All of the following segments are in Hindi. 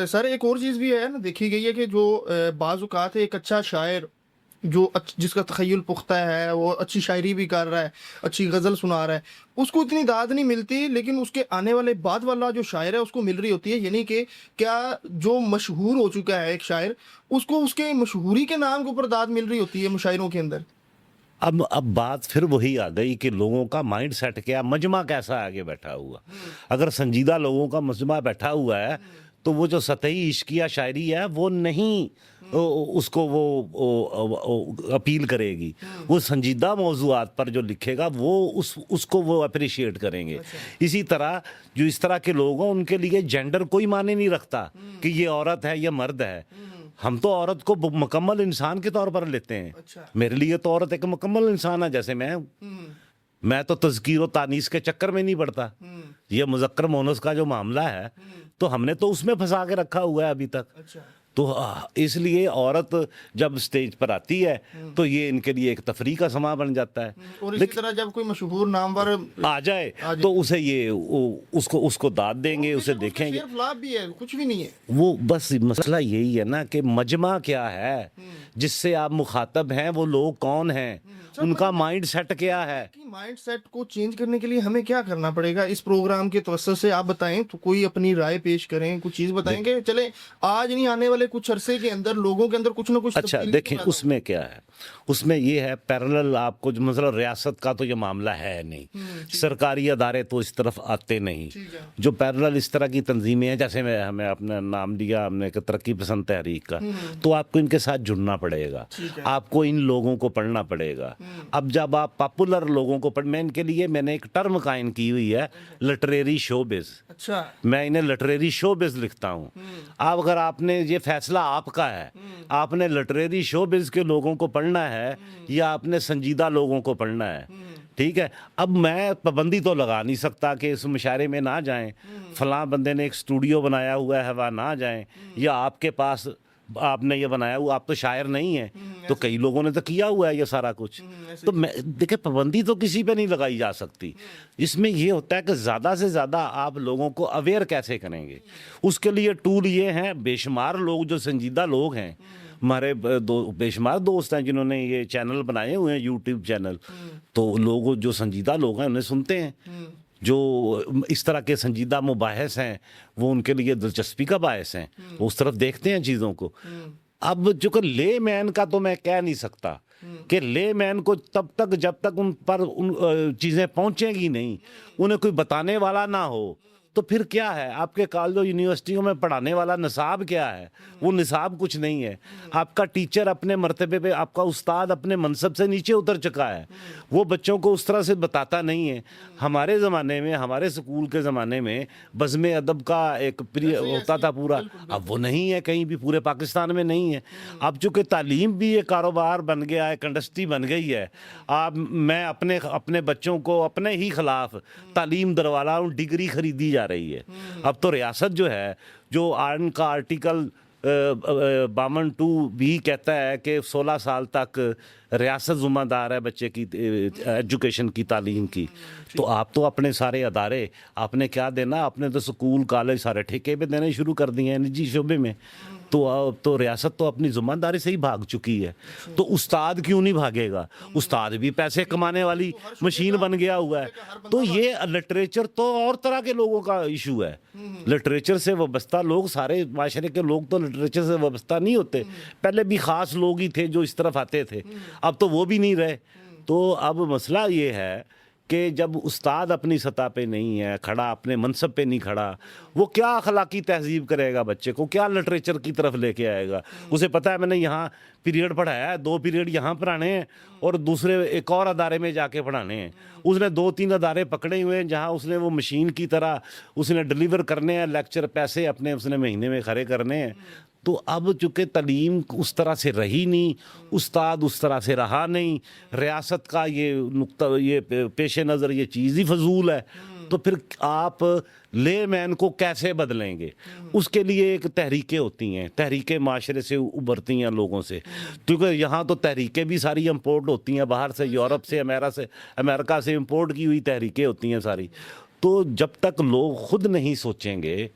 सर एक और चीज़ भी है ना, देखी गई है कि जो बाज़ औक़ात है एक अच्छा शायर जो जिसका तख़य्युल पुख्ता है, वो अच्छी शायरी भी कर रहा है, अच्छी गज़ल सुना रहा है, उसको इतनी दाद नहीं मिलती, लेकिन उसके आने वाले बाद वाला जो शायर है उसको मिल रही होती है। यानी कि क्या जो मशहूर हो चुका है एक शायर, उसको उसके मशहूरी के नाम के ऊपर दाद मिल रही होती है मुशायरों के अंदर। अब बात फिर वही आ गई कि लोगों का माइंड सेट क्या, मजमा कैसा आगे बैठा हुआ। अगर संजीदा लोगों का मजमा बैठा हुआ है तो वो जो सतही इश्किया शायरी है वो नहीं उसको वो अपील करेगी। वो संजीदा मौजूआत पर जो लिखेगा वो उसको वो अप्रिशिएट करेंगे। इसी तरह जो इस तरह के लोग हैं उनके लिए जेंडर कोई मायने नहीं रखता कि ये औरत है या मर्द है। हम तो औरत को मुकम्मल इंसान के तौर पर लेते हैं। अच्छा। मेरे लिए तो औरत एक मुकम्मल इंसान है, जैसे मैं हूं। मैं तो तज़कीर और तानीस के चक्कर में नहीं पड़ता। ये मुज़क्कर मोनस का जो मामला है तो हमने तो उसमें फंसा के रखा हुआ है अभी तक। अच्छा। तो इसलिए औरत जब स्टेज पर आती है तो ये इनके लिए एक तफरीह का समा बन जाता है। और इसी लेकिन तरह जब कोई मशहूर नामवर आ जाए आ जाए तो उसे ये उसको दाद देंगे, उसे बेशक उसका देखेंगे। शेर फ़्लॉप भी है, कुछ भी नहीं है। वो बस मसला यही है ना कि मजमा क्या है जिससे आप मुखातब हैं, वो लोग कौन हैं, उनका माइंड सेट क्या है। कि माइंड सेट को चेंज करने के लिए हमें क्या करना पड़ेगा इस प्रोग्राम के तवज्जुह से आप बताएं, तो कोई अपनी राय पेश करें, कुछ चीज़ बताएंगे चले आज नहीं आने वाले कुछ अरसे के अंदर लोगों के अंदर कुछ ना कुछ अच्छा तब्दीली देखें तो पैदा हो। उसमें क्या है, उसमें ये है पैरेलल आपको जो मतलब रियासत का तो ये मामला है नहीं, सरकारी अदारे तो इस तरफ आते नहीं। ठीक है। जो पैरेलल इस तरह की तंजीमें हैं, जैसे मैं हमें अपना नाम दिया हमने कि तरक्की पसंद तहरीक का, तो आपको इनके साथ जुड़ना पड़ेगा, ठीक है। आपको इन लोगों को पढ़ना पड़ेगा। अब जब आप पॉपुलर लोगों को पढ़, मैं इनके लिए मैंने एक टर्म कायम की हुई है, लिटरेरी शोबिज़। अच्छा। मैं इन्हें लिटरेरी शोबिज़ लिखता हूँ। अब अगर आपने ये फैसला आपका है, आपने लिटरेरी शोबिज़ के लोगों को पढ़ना है या आपने संजीदा लोगों को पढ़ना है, ठीक है। अब मैं पाबंदी तो लगा नहीं सकता कि इस मुशायरे में ना जाएं, फलां बंदे ने एक स्टूडियो बनाया हुआ है वहाँ ना जाएं, या आपके पास आपने ये बनाया हुआ, आप तो शायर नहीं हैं, तो कई लोगों ने तो किया हुआ है ये सारा कुछ। तो मैं देखिए पाबंदी तो किसी पे नहीं लगाई जा सकती। इसमें ये होता है कि ज़्यादा से ज़्यादा आप लोगों को अवेयर कैसे करेंगे, उसके लिए टूल ये हैं। बेशुमार लोग जो संजीदा लोग हैं, हमारे बेशुमार दोस्त हैं जिन्होंने ये चैनल बनाए हुए हैं, यूट्यूब चैनल, तो लोग जो संजीदा लोग हैं उन्हें सुनते हैं। जो इस तरह के संजीदा मुबाहिस हैं वो उनके लिए दिलचस्पी का बायस हैं, वो उस तरफ देखते हैं चीज़ों को। अब जो कि ले मैन का तो मैं कह नहीं सकता कि ले मैन को तब तक जब तक उन पर चीज़ें पहुंचेंगी नहीं, उन्हें कोई बताने वाला ना हो, तो फिर क्या है। आपके कॉलेजों यूनिवर्सिटियों में पढ़ाने वाला निसाब क्या है, वो निसाब कुछ नहीं है। आपका टीचर अपने मर्तबे पे, आपका उस्ताद अपने मनसब से नीचे उतर चुका है, वो बच्चों को उस तरह से बताता नहीं है। हमारे ज़माने में, हमारे स्कूल के ज़माने में बज़्म अदब का एक प्रिय होता था पूरा, अब वो नहीं है कहीं भी, पूरे पाकिस्तान में नहीं है। अब चूँकि तालीम भी एक कारोबार बन गया है, एक इंडस्ट्री बन गई है। आप मैं अपने बच्चों को अपने ही खिलाफ तालीम दिलवा हूँ, डिग्री खरीदी जा रही है। अब तो रियासत जो है, जो आर्न का आर्टिकल 52 भी कहता है कि 16 साल तक रियासत ज़िम्मेदार है बच्चे की एजुकेशन की, तालीम की। तो आप तो अपने सारे अदारे आपने क्या देना, आपने तो स्कूल कॉलेज सारे ठेके पे देने शुरू कर दिए हैं निजी शोबे में। तो रियासत तो अपनी ज़िम्मेदारी से ही भाग चुकी है, तो उस्ताद क्यों नहीं भागेगा। उस्ताद भी पैसे कमाने वाली मशीन बन गया हुआ है। तो ये लिटरेचर तो और तरह के लोगों का इशू है। लिटरेचर से वाबस्ता लोग, सारे माशरे के लोग तो लिटरेचर से वाबस्ता नहीं होते। पहले भी ख़ास लोग ही थे जो इस तरफ आते थे, अब तो वो भी नहीं रहे। तो अब मसला ये है कि जब उस्ताद अपनी सतह पे नहीं है खड़ा, अपने मनसब पे नहीं खड़ा, वो क्या अखलाकी तहजीब करेगा, बच्चे को क्या लिटरेचर की तरफ लेके आएगा। उसे पता है मैंने यहाँ पीरियड पढ़ाया है, 2 पीरियड यहाँ पढ़ाने हैं और दूसरे एक और अदारे में जाके पढ़ाने हैं। उसने 2-3 अदारे पकड़े हुए हैं जहाँ उसने वो मशीन की तरह उसने डिलीवर करने हैं लेक्चर, पैसे अपने उसने महीने में खड़े करने हैं। तो अब चूँकि तालीम उस तरह से रही नहीं, उस्ताद उस तरह से रहा नहीं, रियासत का ये नुक्ता, ये पेश नज़र ये चीज़ ही फजूल है, तो फिर आप ले मैन को कैसे बदलेंगे। उसके लिए एक तहरीकें होती हैं, तहरीकें माशरे से उभरती हैं लोगों से, क्योंकि यहाँ तो तहरीकें भी सारी इम्पोर्ट होती हैं बाहर से, यूरोप से, अमेरिका से इम्पोर्ट की हुई तहरीकें होती हैं सारी। तो जब तक लोग खुद नहीं सोचेंगे,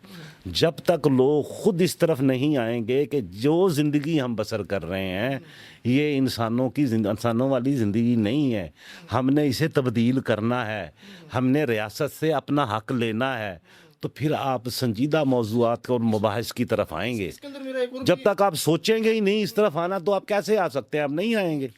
जब तक लोग खुद इस तरफ नहीं आएंगे कि जो ज़िंदगी हम बसर कर रहे हैं ये इंसानों वाली ज़िंदगी नहीं है, हमने इसे तब्दील करना है, हमने रियासत से अपना हक लेना है, तो फिर आप संजीदा मौज़ूआत और मुबाहिस की तरफ आएंगे। इसके अंदर मेरा एक और जब तक आप सोचेंगे ही नहीं इस तरफ आना, तो आप कैसे आ सकते हैं? आप नहीं आएंगे।